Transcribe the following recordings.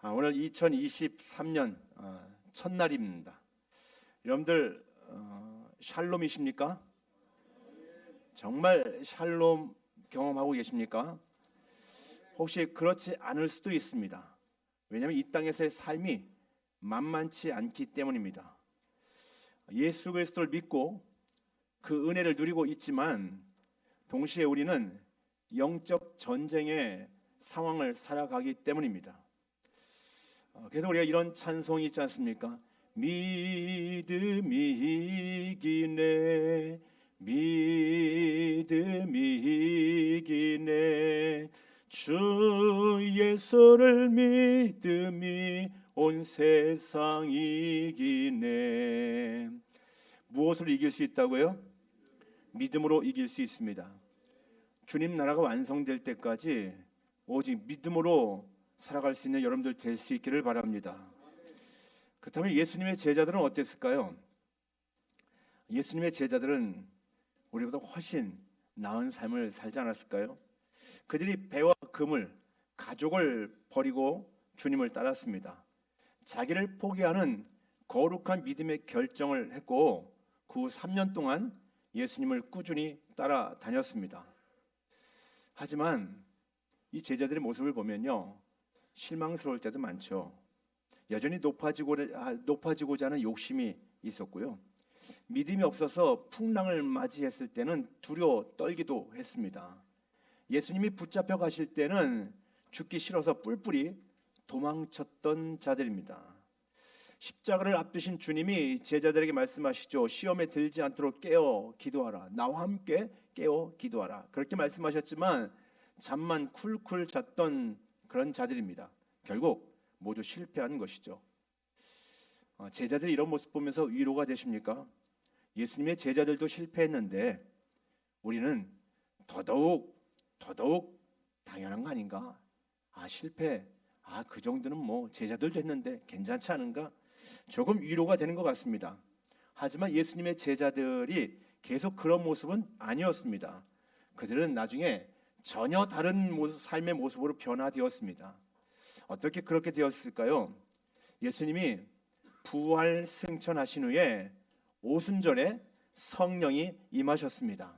오늘 2023년 첫날입니다. 여러분들 샬롬이십니까? 정말 샬롬 경험하고 계십니까? 혹시 그렇지 않을 수도 있습니다. 왜냐하면 이 땅에서의 삶이 만만치 않기 때문입니다. 예수 그리스도를 믿고 그 은혜를 누리고 있지만 동시에 우리는 영적 전쟁의 상황을 살아가기 때문입니다. 그래서 우리가 이런 찬송이 있지 않습니까? 믿음이 이기네, 믿음이 이기네, 주 예수를 믿음이 온 세상 이기네. 무엇으로 이길 수 있다고요? 믿음으로 이길 수 있습니다. 주님 나라가 완성될 때까지 오직 믿음으로 살아갈 수 있는 여러분들 될 수 있기를 바랍니다. 그렇다면 예수님의 제자들은 어땠을까요? 예수님의 제자들은 우리보다 훨씬 나은 삶을 살지 않았을까요? 그들이 배와 금을, 가족을 버리고 주님을 따랐습니다. 자기를 포기하는 거룩한 믿음의 결정을 했고 그 후 3년 동안 예수님을 꾸준히 따라다녔습니다. 하지만 이 제자들의 모습을 보면요, 실망스러울 때도 많죠. 여전히 높아지고자 하는 욕심이 있었고요. 믿음이 없어서 풍랑을 맞이했을 때는 두려워 떨기도 했습니다. 예수님이 붙잡혀 가실 때는 죽기 싫어서 뿔뿔이 도망쳤던 자들입니다. 십자가를 앞두신 주님이 제자들에게 말씀하시죠. 시험에 들지 않도록 깨어 기도하라. 나와 함께 깨어 기도하라. 그렇게 말씀하셨지만 잠만 쿨쿨 잤던 그런 자들입니다. 결국 모두 실패한 것이죠. 제자들이 이런 모습 보면서 위로가 되십니까? 예수님의 제자들도 실패했는데 우리는 더더욱 당연한 거 아닌가? 실패. 그 정도는 뭐 제자들도 했는데 괜찮지 않은가? 조금 위로가 되는 것 같습니다. 하지만 예수님의 제자들이 계속 그런 모습은 아니었습니다. 그들은 나중에 전혀 다른 삶의 모습으로 변화되었습니다. 어떻게 그렇게 되었을까요? 예수님이 부활 승천하신 후에 오순절에 성령이 임하셨습니다.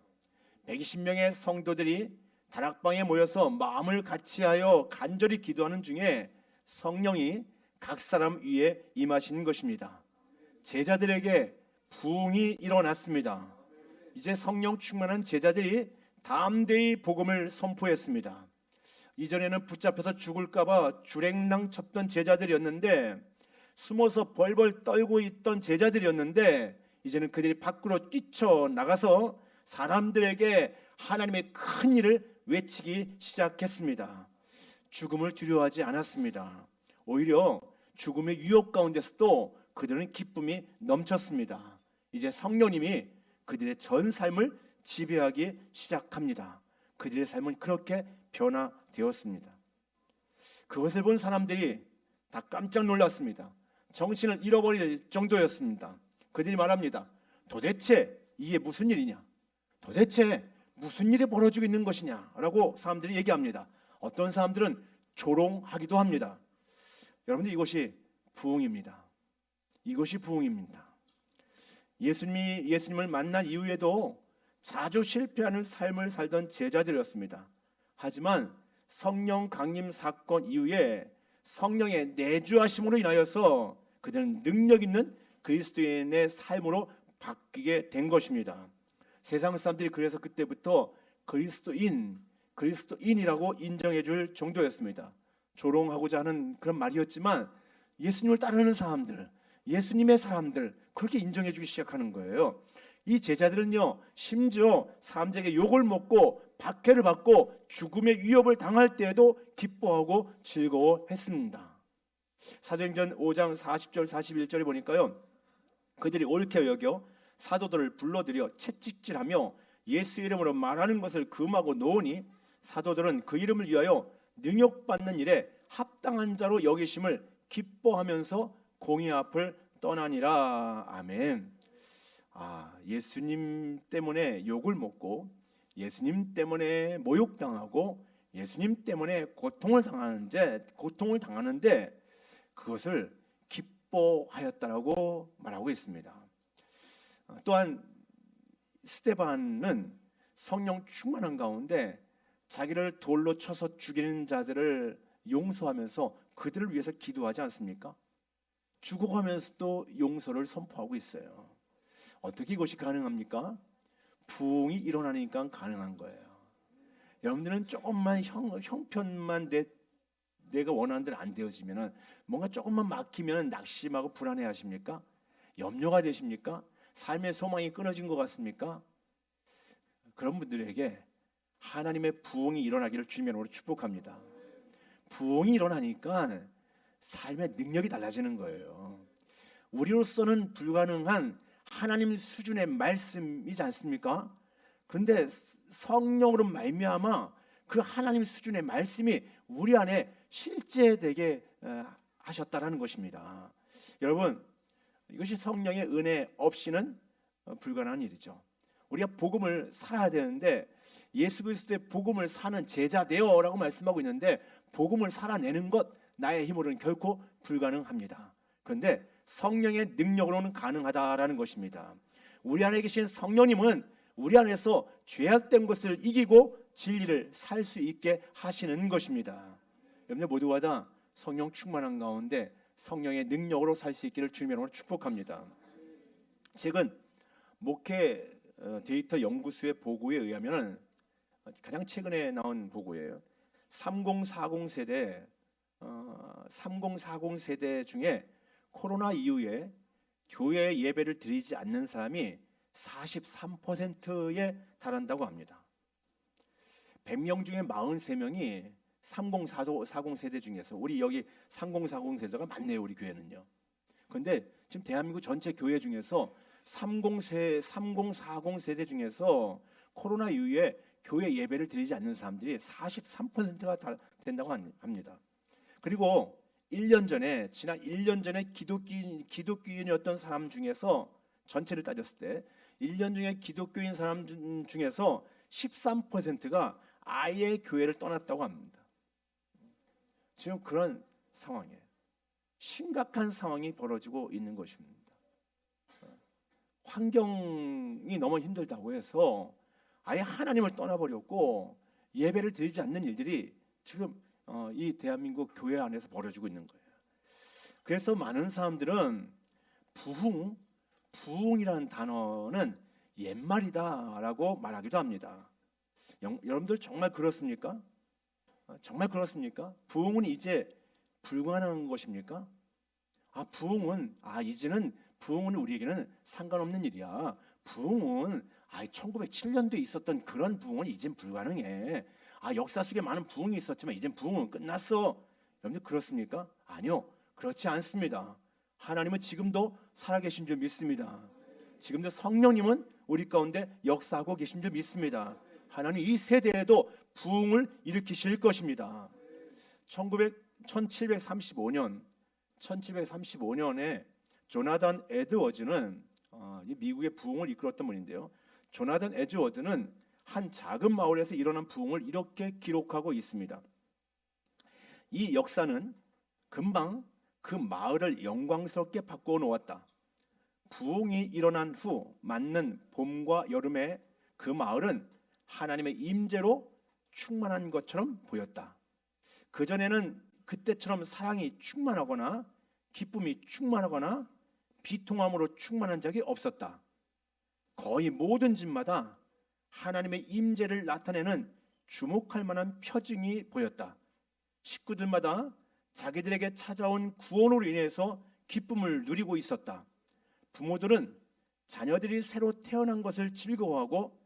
120명의 성도들이 다락방에 모여서 마음을 같이하여 간절히 기도하는 중에 성령이 각 사람 위에 임하시는 것입니다. 제자들에게 부흥이 일어났습니다. 이제 성령 충만한 제자들이 담대히 복음을 선포했습니다. 이전에는 붙잡혀서 죽을까봐 주랭랑 쳤던 제자들이었는데, 숨어서 벌벌 떨고 있던 제자들이었는데, 이제는 그들이 밖으로 뛰쳐나가서 사람들에게 하나님의 큰 일을 외치기 시작했습니다. 죽음을 두려워하지 않았습니다. 오히려 죽음의 위협 가운데서도 그들은 기쁨이 넘쳤습니다. 이제 성령님이 그들의 전 삶을 지배하기 시작합니다. 그들의 삶은 그렇게 변화되었습니다. 그것을 본 사람들이 다 깜짝 놀랐습니다. 정신을 잃어버릴 정도였습니다. 그들이 말합니다. 도대체 이게 무슨 일이냐? 도대체 무슨 일이 벌어지고 있는 것이냐? 라고 사람들이 얘기합니다. 어떤 사람들은 조롱하기도 합니다. 여러분들, 이것이 부흥입니다. 이것이 부흥입니다. 예수님을 만난 이후에도 자주 실패하는 삶을 살던 제자들이었습니다. 하지만 성령 강림 사건 이후에 성령의 내주하심으로 인하여서 그들은 능력 있는 그리스도인의 삶으로 바뀌게 된 것입니다. 세상 사람들이 그래서 그때부터 그리스도인이라고 인정해 줄 정도였습니다. 조롱하고자 하는 그런 말이었지만 예수님을 따르는 사람들, 예수님의 사람들, 그렇게 인정해 주기 시작하는 거예요. 이 제자들은요, 심지어 사람들에게 욕을 먹고 박해를 받고 죽음의 위협을 당할 때에도 기뻐하고 즐거워했습니다. 사도행전 5장 40절 41절에 보니까요, 그들이 옳게 여겨 사도들을 불러들여 채찍질하며 예수 이름으로 말하는 것을 금하고 놓으니 사도들은 그 이름을 위하여 능욕받는 일에 합당한 자로 여기심을 기뻐하면서 공의 앞을 떠나니라. 아멘. 예수님 때문에 욕을 먹고 예수님 때문에 모욕당하고 예수님 때문에 고통을 당하는데 그것을 기뻐하였다라고 말하고 있습니다. 또한 스데반은 성령 충만한 가운데 자기를 돌로 쳐서 죽이는 자들을 용서하면서 그들을 위해서 기도하지 않습니까? 죽어가면서도 용서를 선포하고 있어요. 어떻게 이것이 가능합니까? 부흥이 일어나니까 가능한 거예요. 여러분들은 조금만 형편만 내가 원하는 대로 안 되어지면은, 뭔가 조금만 막히면 낙심하고 불안해하십니까? 염려가 되십니까? 삶의 소망이 끊어진 것 같습니까? 그런 분들에게 하나님의 부흥이 일어나기를 주님의 이름으로 축복합니다. 부흥이 일어나니까 삶의 능력이 달라지는 거예요. 우리로서는 불가능한 하나님 수준의 말씀이지 않습니까? 그런데 성령으로 말미암아 그 하나님 수준의 말씀이 우리 안에 실제되게 하셨다라는 것입니다. 여러분, 이것이 성령의 은혜 없이는 불가능한 일이죠. 우리가 복음을 살아야 되는데 예수 그리스도의 복음을 사는 제자 되어라고 말씀하고 있는데, 복음을 살아내는 것 나의 힘으로는 결코 불가능합니다. 그런데 성령의 능력으로는 가능하다라는 것입니다. 우리 안에 계신 성령님은 우리 안에서 죄악된 것을 이기고 진리를 살 수 있게 하시는 것입니다. 여러분들 모두가 다 성령 충만한 가운데 성령의 능력으로 살 수 있기를 주님의 이름으로 축복합니다. 최근 목회 데이터 연구소의 보고에 의하면, 가장 최근에 나온 보고예요. 3040 세대 중에 코로나 이후에 교회 예배를 드리지 않는 사람이 43%에 달한다고 합니다. 100명 중에 43명이 3040 세대 중에서, 우리 여기 3040 세대가 많네요, 우리 교회는요. 그런데 지금 대한민국 전체 교회 중에서 3040 세대 중에서 코로나 이후에 교회 예배를 드리지 않는 사람들이 43%가 된다고 합니다. 그리고 지난 1년 전에 기독교인이었던 사람 중에서, 전체를 따졌을 때 1년 중에 기독교인 사람 중에서 13%가 아예 교회를 떠났다고 합니다. 지금 그런 상황이에요. 심각한 상황이 벌어지고 있는 것입니다. 환경이 너무 힘들다고 해서 아예 하나님을 떠나버렸고 예배를 드리지 않는 일들이 지금 이 대한민국 교회 안에서 벌어지고 있는 거예요. 그래서 많은 사람들은 부흥이라는 단어는 옛말이다라고 말하기도 합니다. 여러분들 정말 그렇습니까? 정말 그렇습니까? 부흥은 이제 불가능한 것입니까? 이제는 부흥은 우리에게는 상관없는 일이야. 부흥은 1907년도에 있었던 그런 부흥은 이젠 불가능해. 역사 속에 많은 부흥이 있었지만 이젠 부흥은 끝났어. 여러분들 그렇습니까? 아니요, 그렇지 않습니다. 하나님은 지금도 살아계신 줄 믿습니다. 지금도 성령님은 우리 가운데 역사하고 계신 줄 믿습니다. 하나님 이 세대에도 부흥을 일으키실 것입니다. 1735년에 조나단 에드워즈는 미국의 부흥을 이끌었던 분인데요. 조나단 에드워즈는 한 작은 마을에서 일어난 부흥을 이렇게 기록하고 있습니다. 이 역사는 금방 그 마을을 영광스럽게 바꾸어 놓았다. 부흥이 일어난 후 맞는 봄과 여름에 그 마을은 하나님의 임재로 충만한 것처럼 보였다. 그전에는 그때처럼 사랑이 충만하거나 기쁨이 충만하거나 비통함으로 충만한 적이 없었다. 거의 모든 집마다 하나님의 임재를 나타내는 주목할 만한 표징이 보였다. 식구들마다 자기들에게 찾아온 구원으로 인해서 기쁨을 누리고 있었다. 부모들은 자녀들이 새로 태어난 것을 즐거워하고,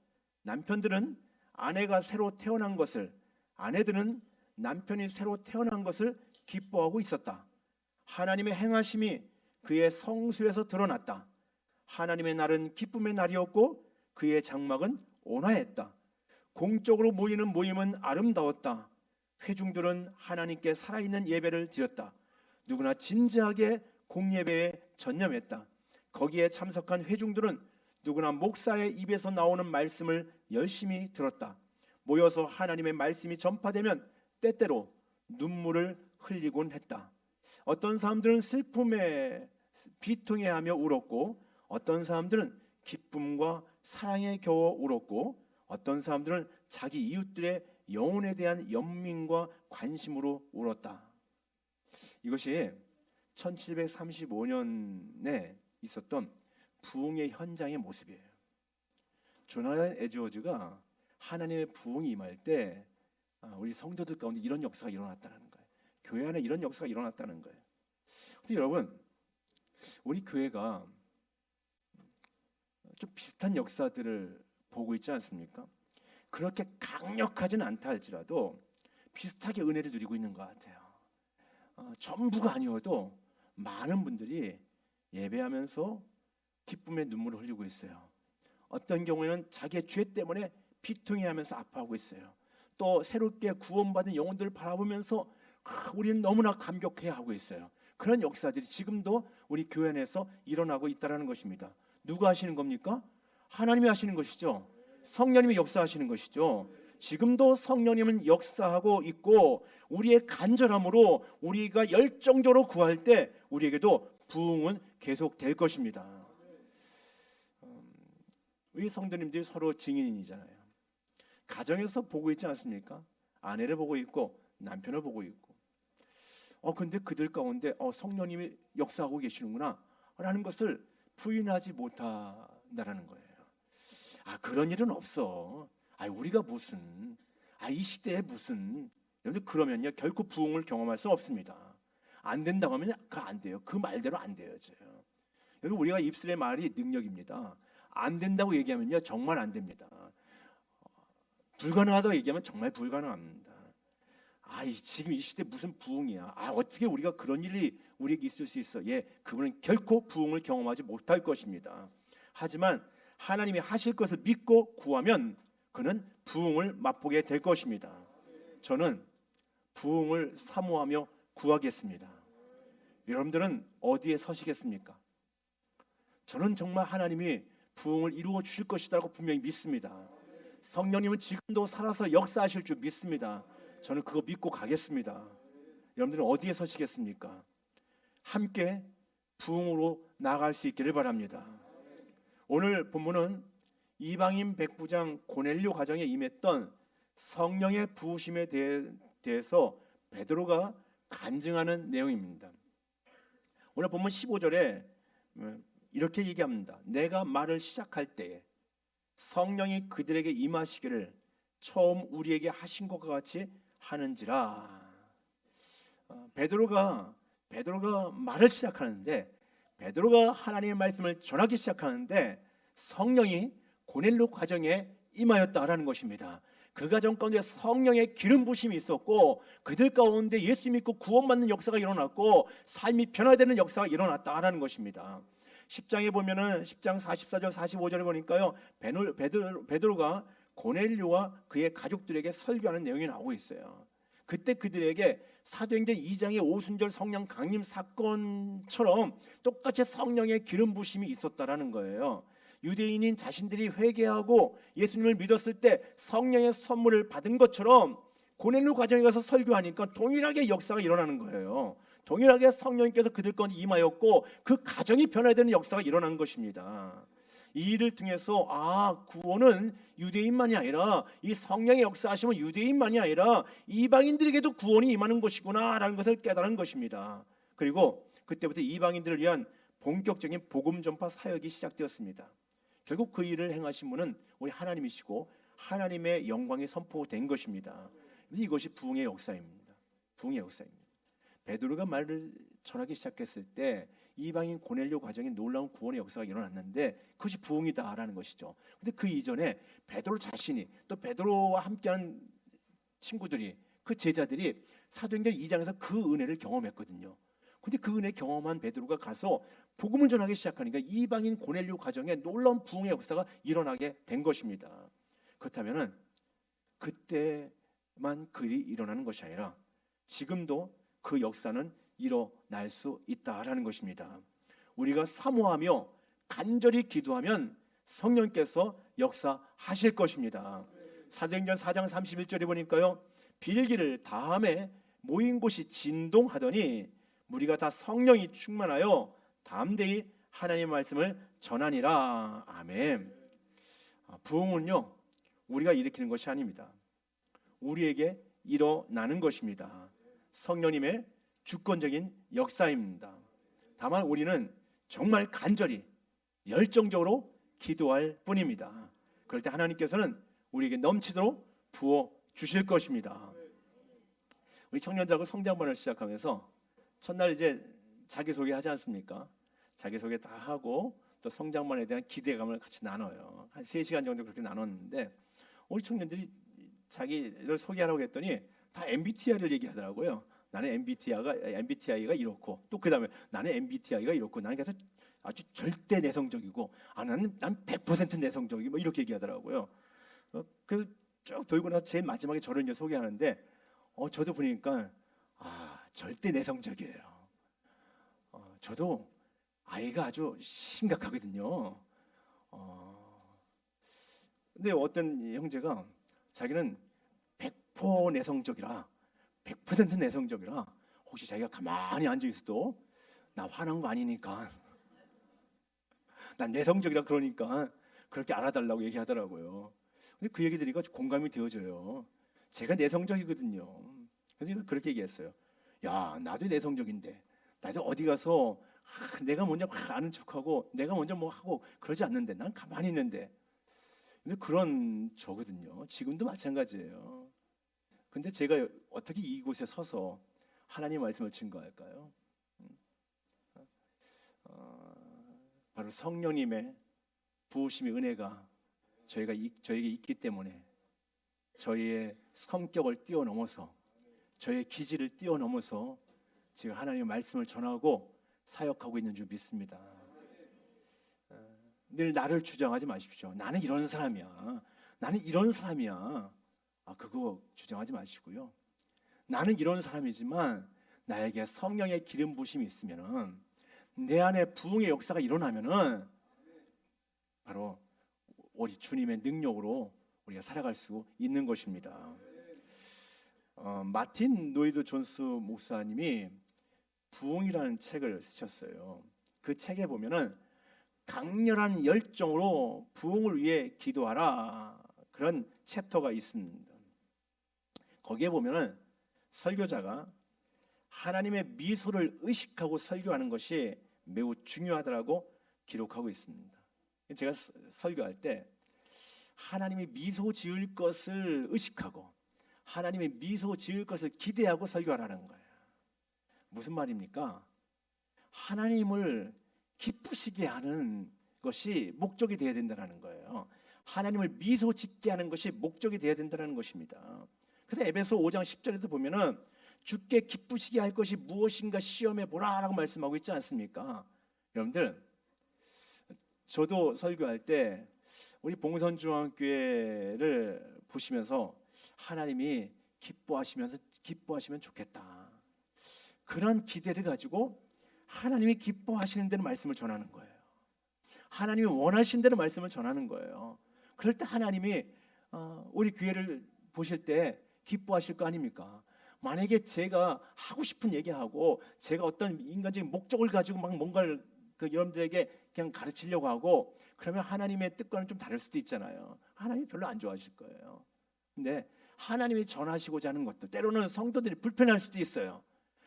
남편들은 아내가 새로 태어난 것을, 아내들은 남편이 새로 태어난 것을 기뻐하고 있었다. 하나님의 행하심이 그의 성수에서 드러났다. 하나님의 날은 기쁨의 날이었고 그의 장막은 온화했다. 공적으로 모이는 모임은 아름다웠다. 회중들은 하나님께 살아있는 예배를 드렸다. 누구나 진지하게 공예배에 전념했다. 거기에 참석한 회중들은 누구나 목사의 입에서 나오는 말씀을 열심히 들었다. 모여서 하나님의 말씀이 전파되면 때때로 눈물을 흘리곤 했다. 어떤 사람들은 슬픔에 비통해하며 울었고, 어떤 사람들은 기쁨과 사랑에 겨워 울었고, 어떤 사람들은 자기 이웃들의 영혼에 대한 연민과 관심으로 울었다. 이것이 1735년에 있었던 부흥의 현장의 모습이에요. 조나단 에드워즈가 하나님의 부흥이 임할 때 우리 성도들 가운데 이런 역사가 일어났다는 거예요. 교회 안에 이런 역사가 일어났다는 거예요. 근데 여러분, 우리 교회가 좀 비슷한 역사들을 보고 있지 않습니까? 그렇게 강력하지는 않다 할지라도 비슷하게 은혜를 누리고 있는 것 같아요. 전부가 아니어도 많은 분들이 예배하면서 기쁨의 눈물을 흘리고 있어요. 어떤 경우에는 자기의 죄 때문에 비통해하면서 아파하고 있어요. 또 새롭게 구원받은 영혼들을 바라보면서 우리는 너무나 감격해하고 있어요. 그런 역사들이 지금도 우리 교회 안에서 일어나고 있다는 것입니다. 누가 하시는 겁니까? 하나님이 하시는 것이죠. 성령님이 역사하시는 것이죠. 지금도 성령님은 역사하고 있고, 우리의 간절함으로 우리가 열정적으로 구할 때 우리에게도 부흥은 계속될 것입니다. 우리 성도님들이 서로 증인이잖아요. 가정에서 보고 있지 않습니까? 아내를 보고 있고 남편을 보고 있고. 근데 그들 가운데 성령님이 역사하고 계시는구나 라는 것을 부인하지 못한다라는 거예요. 그런 일은 없어. 우리가 무슨 이 시대에 무슨. 여러분들, 그러면요 결코 부흥을 경험할 수 없습니다. 안 된다고 하면 안 돼요. 그 말대로 안 되어져요. 여러분, 우리가 입술의 말이 능력입니다. 안 된다고 얘기하면요 정말 안 됩니다. 불가능하다고 얘기하면 정말 불가능합니다. 지금 이 시대 무슨 부흥이야? 어떻게 우리가 그런 일이 우리에게 있을 수 있어? 그분은 결코 부흥을 경험하지 못할 것입니다. 하지만 하나님이 하실 것을 믿고 구하면 그는 부흥을 맛보게 될 것입니다. 저는 부흥을 사모하며 구하겠습니다. 여러분들은 어디에 서시겠습니까? 저는 정말 하나님이 부흥을 이루어 주실 것이라고 분명히 믿습니다. 성령님은 지금도 살아서 역사하실 줄 믿습니다. 저는 그거 믿고 가겠습니다. 여러분들은 어디에 서시겠습니까? 함께 부흥으로 나아갈 수 있기를 바랍니다. 오늘 본문은 이방인 백부장 고넬료 가정에 임했던 성령의 부으심에 대해서 베드로가 간증하는 내용입니다. 오늘 본문 15절에 이렇게 얘기합니다. 내가 말을 시작할 때에 성령이 그들에게 임하시기를 처음 우리에게 하신 것과 같이 하는지라. 베드로가 말을 시작하는데, 베드로가 하나님의 말씀을 전하기 시작하는데 성령이 고넬료 가정에 임하였다라는 것입니다. 그 가정 가운데 성령의 기름 부심이 있었고, 그들 가운데 예수 믿고 구원받는 역사가 일어났고, 삶이 변화되는 역사가 일어났다라는 것입니다. 10장에 보면은 10장 44절 45절에 보니까요, 베드로가 고넬료와 그의 가족들에게 설교하는 내용이 나오고 있어요. 그때 그들에게 사도행전 2장의 오순절 성령 강림 사건처럼 똑같이 성령의 기름 부심이 있었다라는 거예요. 유대인인 자신들이 회개하고 예수님을 믿었을 때 성령의 선물을 받은 것처럼 고넬료 가정에 가서 설교하니까 동일하게 역사가 일어나는 거예요. 동일하게 성령님께서 그들 가운데 임하였고, 그 가정이 변화되는 역사가 일어난 것입니다. 이 일을 통해서 구원은 유대인만이 아니라, 이 성령의 역사하심은 유대인만이 아니라 이방인들에게도 구원이 임하는 것이구나 라는 것을 깨달은 것입니다. 그리고 그때부터 이방인들을 위한 본격적인 복음 전파 사역이 시작되었습니다. 결국 그 일을 행하신 분은 우리 하나님이시고 하나님의 영광이 선포된 것입니다. 이것이 부흥의 역사입니다. 부흥의 역사입니다. 베드로가 말을 전하기 시작했을 때 이방인 고넬료 가정에 놀라운 구원의 역사가 일어났는데, 그것이 부흥이다라는 것이죠. 근데 그 이전에 베드로 자신이, 또 베드로와 함께한 친구들이, 그 제자들이 사도행전 2장에서 그 은혜를 경험했거든요. 근데 그 은혜 경험한 베드로가 가서 복음을 전하기 시작하니까 이방인 고넬료 가정에 놀라운 부흥의 역사가 일어나게 된 것입니다. 그렇다면은 그때만 그 일이 일어나는 것이 아니라 지금도 그 역사는 일어날 수 있다라는 것입니다. 우리가 사모하며 간절히 기도하면 성령께서 역사하실 것입니다. 사도행전 4장 31절에 보니까요, 빌기를 다음에 모인 곳이 진동하더니 무리가 다 성령이 충만하여 담대히 하나님의 말씀을 전하니라. 아멘. 부흥은요, 우리가 일으키는 것이 아닙니다. 우리에게 일어나는 것입니다. 성령님의 주권적인 역사입니다. 다만 우리는 정말 간절히 열정적으로 기도할 뿐입니다. 그럴 때 하나님께서는 우리에게 넘치도록 부어 주실 것입니다. 우리 청년들하고 성장반을 시작하면서 첫날 이제 자기소개 하지 않습니까? 자기소개 다 하고 또 성장반에 대한 기대감을 같이 나눠요. 한 3시간 정도 그렇게 나눴는데 우리 청년들이 자기를 소개하라고 했더니 다 MBTI를 얘기하더라고요. 나는 MBTI가 이렇고, 또 그다음에 나는 MBTI가 이렇고, 나는 그래서 아주 절대 내성적이고, 난 100% 내성적이고, 뭐 이렇게 얘기하더라고요. 그 쭉 돌고 나서 제일 마지막에 저를 이제 소개하는데, 저도 보니까 절대 내성적이에요. 저도 아이가 아주 심각하거든요. 근데 어떤 형제가 자기는 100% 내성적이라, 100% 내성적이라, 혹시 자기가 가만히 앉아 있어도 나 화난 거 아니니까, 난 내성적이라 그러니까 그렇게 알아달라고 얘기하더라고요. 근데 그 얘기 들으니까 공감이 되어져요. 제가 내성적이거든요. 그래서 그렇게 얘기했어요. 야, 나도 내성적인데, 나도 어디 가서 내가 먼저 아는 척하고 내가 먼저 뭐 하고 그러지 않는데, 난 가만히 있는데. 근데 그런 저거든요. 지금도 마찬가지예요. 근데 제가 어떻게 이곳에 서서 하나님 말씀을 증거할까요? 바로 성령님의 부으심의 은혜가 저에게 있기 때문에 저희의 성격을 뛰어넘어서, 저의 기질을 뛰어넘어서 제가 하나님의 말씀을 전하고 사역하고 있는 줄 믿습니다. 늘 나를 주장하지 마십시오. 나는 이런 사람이야. 나는 이런 사람이야. 그거 주장하지 마시고요. 나는 이런 사람이지만 나에게 성령의 기름 부심이 있으면은, 내 안에 부흥의 역사가 일어나면은 바로 우리 주님의 능력으로 우리가 살아갈 수 있는 것입니다. 마틴 노이드 존스 목사님이 부흥이라는 책을 쓰셨어요. 그 책에 보면은 강렬한 열정으로 부흥을 위해 기도하라, 그런 챕터가 있습니다. 거기에 보면은 설교자가 하나님의 미소를 의식하고 설교하는 것이 매우 중요하다고 기록하고 있습니다. 제가 설교할 때 하나님이 미소 지을 것을 의식하고 하나님의 미소 지을 것을 기대하고 설교하라는 거예요. 무슨 말입니까? 하나님을 기쁘시게 하는 것이 목적이 되어야 된다는 거예요. 하나님을 미소 짓게 하는 것이 목적이 되어야 된다는 것입니다. 그래서 에베소 5장 10절에도 보면은 주께 기쁘시게 할 것이 무엇인가 시험해 보라라고 말씀하고 있지 않습니까? 여러분들, 저도 설교할 때 우리 봉선중앙교회를 보시면서 하나님이 기뻐하시면 좋겠다, 그런 기대를 가지고 하나님이 기뻐하시는 대로 말씀을 전하는 거예요. 하나님이 원하시는 대로 말씀을 전하는 거예요. 그럴 때 하나님이 우리 교회를 보실 때 기뻐하실 거 아닙니까? 만약에 제가 하고 싶은 얘기하고 제가 어떤 인간적인 목적을 가지고 막 뭔가를 여러분들에게 그냥 가르치려고 하고, 그러면 하나님의 뜻과는 좀 다를 수도 있잖아요. 하나님이 별로 안 좋아하실 거예요. 근데 하나님이 전하시고자 하는 것도 때로는 성도들이 불편할 수도 있어요.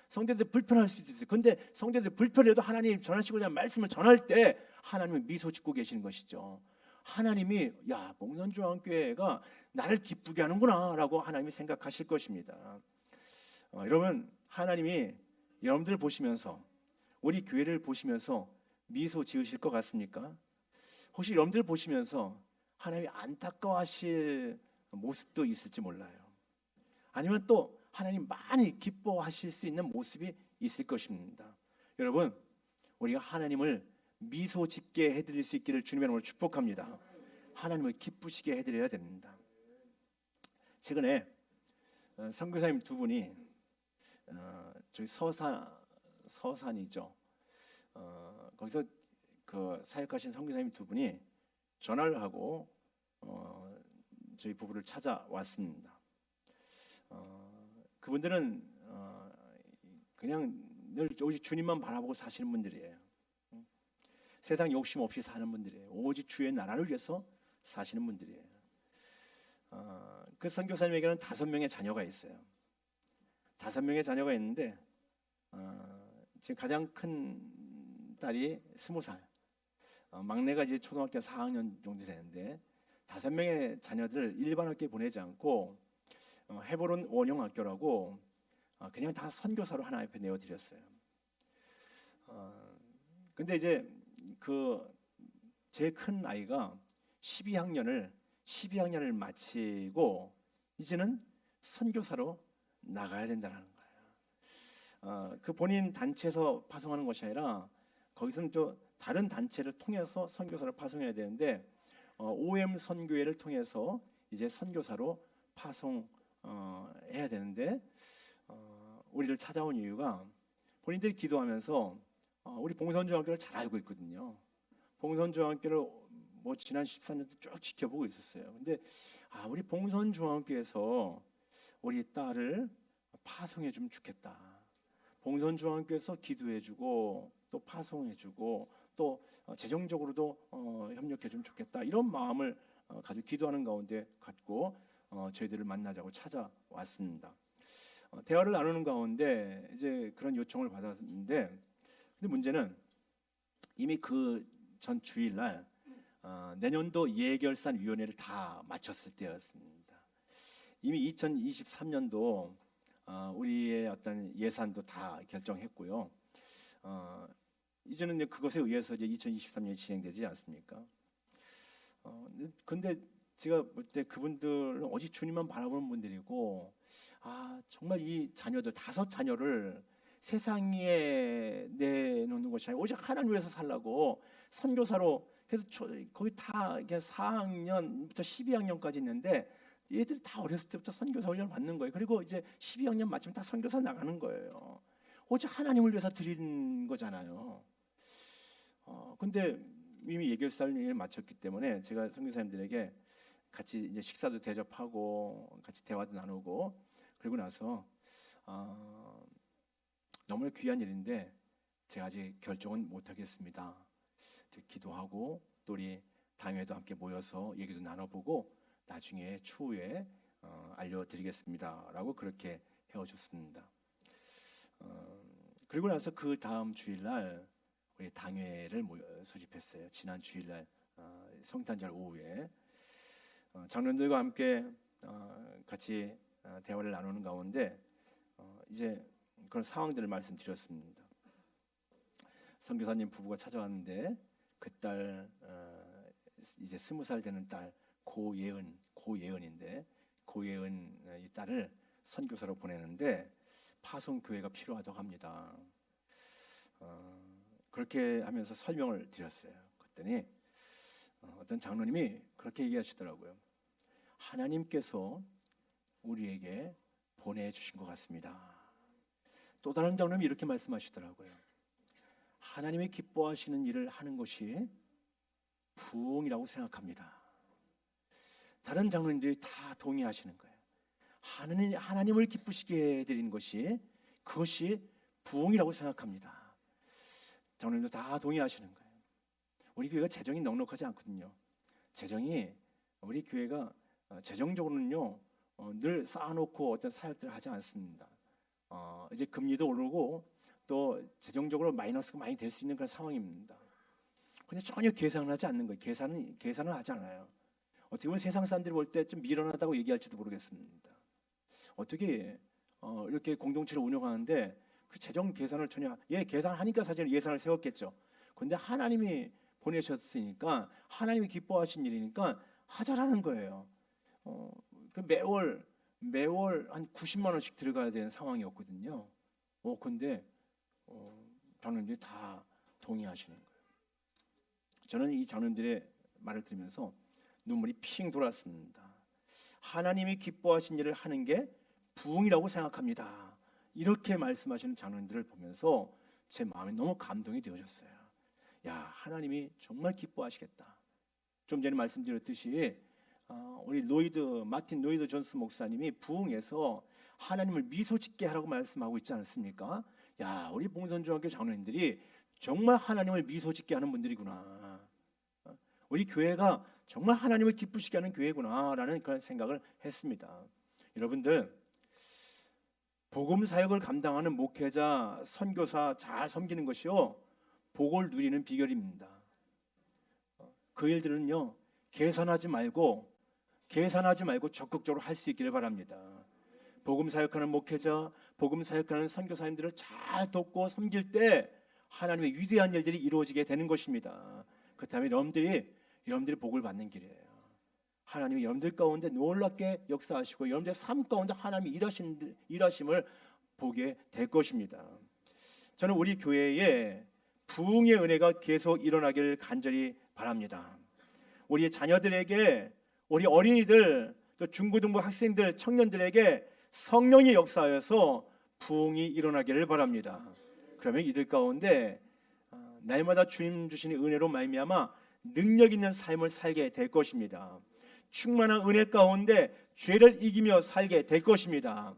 성도들이 불편할 수도 있어요. 근데 성도들이 불편해도 하나님이 전하시고자 하는 말씀을 전할 때 하나님은 미소 짓고 계시는 것이죠. 하나님이, 야, 목련중앙교회가 나를 기쁘게 하는구나 라고 하나님이 생각하실 것입니다. 여러분, 하나님이 여러분들을 보시면서, 우리 교회를 보시면서 미소 지으실 것 같습니까? 혹시 여러분들 보시면서 하나님이 안타까워하실 모습도 있을지 몰라요. 아니면 또 하나님 많이 기뻐하실 수 있는 모습이 있을 것입니다. 여러분, 우리가 하나님을 미소 짓게 해드릴 수 있기를 주님의 이름으로 축복합니다. 하나님을 기쁘시게 해드려야 됩니다. 최근에 선교사님 두 분이 저희 서산이죠. 거기서 그 사역하신 선교사님 두 분이 전화를 하고 저희 부부를 찾아왔습니다. 그분들은 그냥 늘 오직 주님만 바라보고 사시는 분들이에요. 세상 욕심 없이 사는 분들이에요. 오직 주의 나라를 위해서 사시는 분들이에요. 그 선교사님에게는 5명의 자녀가 있어요. 5명의 자녀가 있는데 지금 가장 큰 딸이 20살, 막내가 이제 초등학교 4학년 정도 되는데 5명의 자녀들 일반 학교에 보내지 않고 헤브론 원형학교라고 그냥 다 선교사로 하나님 앞에 내어드렸어요. 근데 이제 그 제일 큰 아이가 12학년을 마치고 이제는 선교사로 나가야 된다는 거예요. 그 본인 단체에서 파송하는 것이 아니라 거기서는 또 다른 단체를 통해서 선교사를 파송해야 되는데 OM 선교회를 통해서 이제 선교사로 파송해야 되는데 우리를 찾아온 이유가 본인들이 기도하면서 우리 봉선중학교를 잘 알고 있거든요. 봉선중학교를 뭐 지난 14년도 쭉 지켜보고 있었어요. 근데 우리 봉선중학교에서 우리 딸을 파송해 주면 좋겠다. 봉선중학교에서 기도해주고 또 파송해주고 또 재정적으로도 협력해 주면 좋겠다. 이런 마음을 가지고 기도하는 가운데 갖고 저희들을 만나자고 찾아왔습니다. 대화를 나누는 가운데 이제 그런 요청을 받았는데, 근데 문제는 이미 그 전 주일날 내년도 예결산위원회를 다 마쳤을 때였습니다. 이미 2023년도 우리의 어떤 예산도 다 결정했고요. 이제는 이제 그것에 의해서 이제 2023년이 진행되지 않습니까? 근데 제가 볼 때 그분들은 오직 주님만 바라보는 분들이고, 정말 이 자녀들 5자녀를 세상에 내놓는 것이 아니라 오직 하나님 위해서 살라고 선교사로, 그래서 거기 다 4학년부터 12학년까지 있는데 얘들 다 어렸을 때부터 선교사 훈련을 받는 거예요. 그리고 이제 12학년 마치면 다 선교사 나가는 거예요. 오직 하나님을 위해서 드린 거잖아요. 근데 이미 예결산을 마쳤기 때문에 제가 선교사님들에게 같이 이제 식사도 대접하고 같이 대화도 나누고 그리고 나서 너무나 귀한 일인데 제가 아직 결정은 못 하겠습니다. 기도하고 또 우리 당회도 함께 모여서 얘기도 나눠보고 나중에 추후에 알려드리겠습니다라고 그렇게 헤어졌습니다. 그리고 나서 그 다음 주일날 우리 당회를 소집했어요. 지난 주일날 성탄절 오후에 장로님들과 함께 같이 대화를 나누는 가운데 이제 그런 상황들을 말씀드렸습니다. 선교사님 부부가 찾아왔는데 그 딸 이제 20살 되는 딸 고예은인데 고예은 이 딸을 선교사로 보내는데 파송 교회가 필요하다고 합니다. 그렇게 하면서 설명을 드렸어요. 그랬더니 어떤 장로님이 그렇게 얘기하시더라고요. 하나님께서 우리에게 보내주신 것 같습니다. 또 다른 장로님이 이렇게 말씀하시더라고요. 하나님이 기뻐하시는 일을 하는 것이 부흥이라고 생각합니다. 다른 장로님들이 다 동의하시는 거예요. 하나님을 기쁘시게 해드리는 것이 그것이 부흥이라고 생각합니다. 장로님도 다 동의하시는 거예요. 우리 교회가 재정이 넉넉하지 않거든요. 우리 교회가 재정적으로는요 늘 쌓아놓고 어떤 사역들을 하지 않습니다. 이제 금리도 오르고 또 재정적으로 마이너스가 많이 될 수 있는 그런 상황입니다. 근데 전혀 계산을 하지 않는 거예요. 계산을 하지 않아요. 어떻게 보면 세상 사람들이 볼 때 좀 미련하다고 얘기할지도 모르겠습니다. 어떻게 이렇게 공동체를 운영하는데 그 재정 계산을 전혀 계산하니까 사실 예산을 세웠겠죠. 근데 하나님이 보내셨으니까 하나님이 기뻐하신 일이니까 하자라는 거예요. 그 매월 한 90만 원씩 들어가야 되는 상황이었거든요. 근데 장로님들이 다 동의하시는 거예요. 저는 이 장로님들의 말을 들으면서 눈물이 핑 돌았습니다. 하나님이 기뻐하신 일을 하는 게 부흥이라고 생각합니다. 이렇게 말씀하시는 장로님들을 보면서 제 마음이 너무 감동이 되어졌어요. 하나님이 정말 기뻐하시겠다. 좀 전에 말씀드렸듯이 우리 마틴 로이드 존스 목사님이 부흥에서 하나님을 미소 짓게 하라고 말씀하고 있지 않습니까? 야, 우리 봉선중학교 장로님들이 정말 하나님을 미소 짓게 하는 분들이구나. 우리 교회가 정말 하나님을 기쁘시게 하는 교회구나라는 그런 생각을 했습니다. 여러분들, 복음 사역을 감당하는 목회자, 선교사 잘 섬기는 것이요, 복을 누리는 비결입니다. 그 일들은요, 계산하지 말고 적극적으로 할 수 있기를 바랍니다. 복음 사역하는 목회자, 복음 사역하는 선교사님들을 잘 돕고 섬길 때 하나님의 위대한 일들이 이루어지게 되는 것입니다. 그렇다면 여러분들이 복을 받는 길이에요. 하나님이 여러분들 가운데 놀랍게 역사하시고 여러분들의 삶 가운데 하나님이 일하심을 보게 될 것입니다. 저는 우리 교회에 부흥의 은혜가 계속 일어나기를 간절히 바랍니다. 우리 자녀들에게, 우리 어린이들, 또 중고등부 학생들, 청년들에게 성령이 역사하여서 부흥이 일어나기를 바랍니다. 그러면 이들 가운데 날마다 주님 주시는 은혜로 말미암아 능력 있는 삶을 살게 될 것입니다. 충만한 은혜 가운데 죄를 이기며 살게 될 것입니다.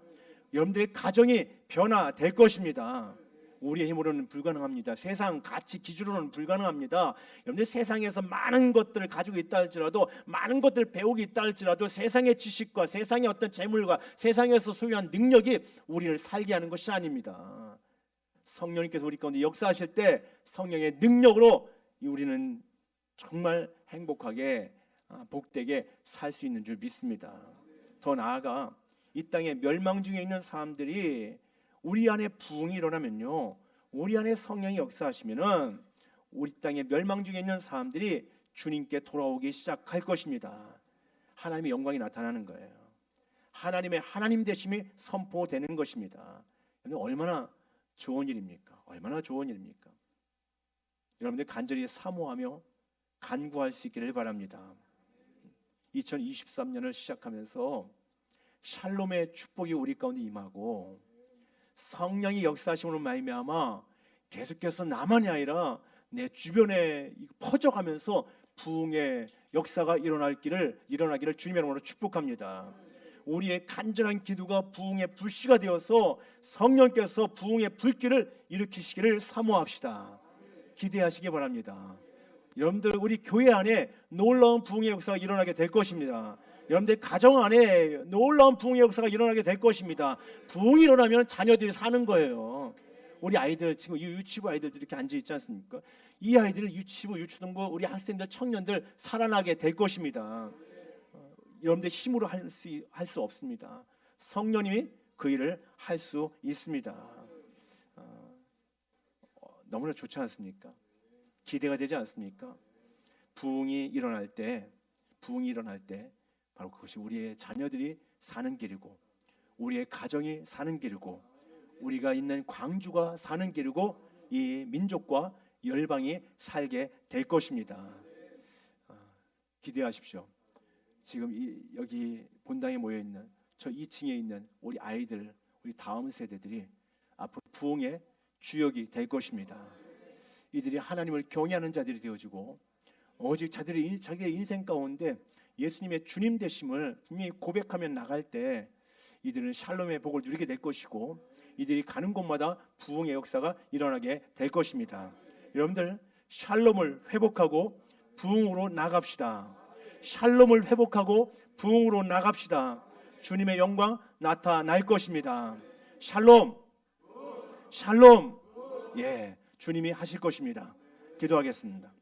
여러분들의 가정이 변화될 것입니다. 우리의 힘으로는 불가능합니다. 세상 가치 기준으로는 불가능합니다. 여러분들 세상에서 많은 것들을 가지고 있다 할지라도, 많은 것들을 배우고 있다 할지라도 세상의 지식과 세상의 어떤 재물과 세상에서 소유한 능력이 우리를 살게 하는 것이 아닙니다. 성령님께서 우리 가운데 역사하실 때 성령의 능력으로 우리는 정말 행복하게 복되게 살 수 있는 줄 믿습니다. 더 나아가 이 땅에 멸망 중에 있는 사람들이 우리 안에 부흥이 일어나면요, 우리 안에 성령이 역사하시면은 우리 땅에 멸망 중에 있는 사람들이 주님께 돌아오기 시작할 것입니다. 하나님의 영광이 나타나는 거예요. 하나님의 하나님 되심이 선포되는 것입니다. 얼마나 좋은 일입니까? 얼마나 좋은 일입니까? 여러분들 간절히 사모하며 간구할 수 있기를 바랍니다. 2023년을 시작하면서 샬롬의 축복이 우리 가운데 임하고 성령이 역사하심으로 말미암아 계속해서 나만이 아니라 내 주변에 퍼져가면서 부흥의 역사가 일어나기를 주님의 이름으로 축복합니다. 우리의 간절한 기도가 부흥의 불씨가 되어서 성령께서 부흥의 불길을 일으키시기를 사모합시다. 기대하시기 바랍니다. 여러분들, 우리 교회 안에 놀라운 부흥의 역사가 일어나게 될 것입니다. 여러분들 가정 안에 놀라운 부흥의 역사가 일어나게 될 것입니다. 부흥이 일어나면 자녀들이 사는 거예요. 우리 아이들, 지금 유치부 아이들도 이렇게 앉아 있지 않습니까? 이 아이들을 유치부, 유초등부, 우리 학생들, 청년들 살아나게 될 것입니다. 여러분들 힘으로 할 수 없습니다. 성령님이 그 일을 할 수 있습니다. 너무나 좋지 않습니까? 기대가 되지 않습니까? 부흥이 일어날 때 바로 그것이 우리의 자녀들이 사는 길이고, 우리의 가정이 사는 길이고, 우리가 있는 광주가 사는 길이고, 이 민족과 열방이 살게 될 것입니다. 기대하십시오. 지금 여기 본당에 모여 있는 저 2층에 있는 우리 아이들, 우리 다음 세대들이 앞으로 부흥의 주역이 될 것입니다. 이들이 하나님을 경외하는 자들이 되어지고, 오직 자기의 인생 가운데 예수님의 주님 되심을 분명히 고백하며 나갈 때 이들은 샬롬의 복을 누리게 될 것이고, 이들이 가는 곳마다 부흥의 역사가 일어나게 될 것입니다. 여러분들, 샬롬을 회복하고 부흥으로 나갑시다. 샬롬을 회복하고 부흥으로 나갑시다. 주님의 영광 나타날 것입니다. 샬롬, 샬롬. 예, 주님이 하실 것입니다. 기도하겠습니다.